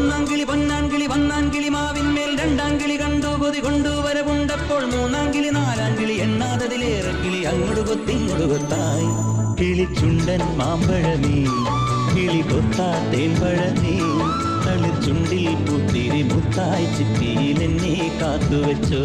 ഒന്നാങ്കിളി പൊന്നാങ്കിളി വന്നാങ്കിളി മാവിന്മേൽ രണ്ടാങ്കിളി കണ്ടു കൊതി കൊണ്ടുവരവുണ്ടപ്പോൾ മൂന്നാങ്കിളി നാലാങ്കിളി എണ്ണാതതിലേറെ കിളി അങ്ങോട്ട് കൊത്തിങ്ങോട്ട് കൊത്തായി കിളിച്ചുണ്ടൻ മാമ്പഴമേ കിളി കൊത്താ തേൻപഴമേ തളിച്ചുണ്ടിൽ പുത്തിരി മുത്തായി ചിറ്റിയിൽ എന്നെ കാത്തുവെച്ചോ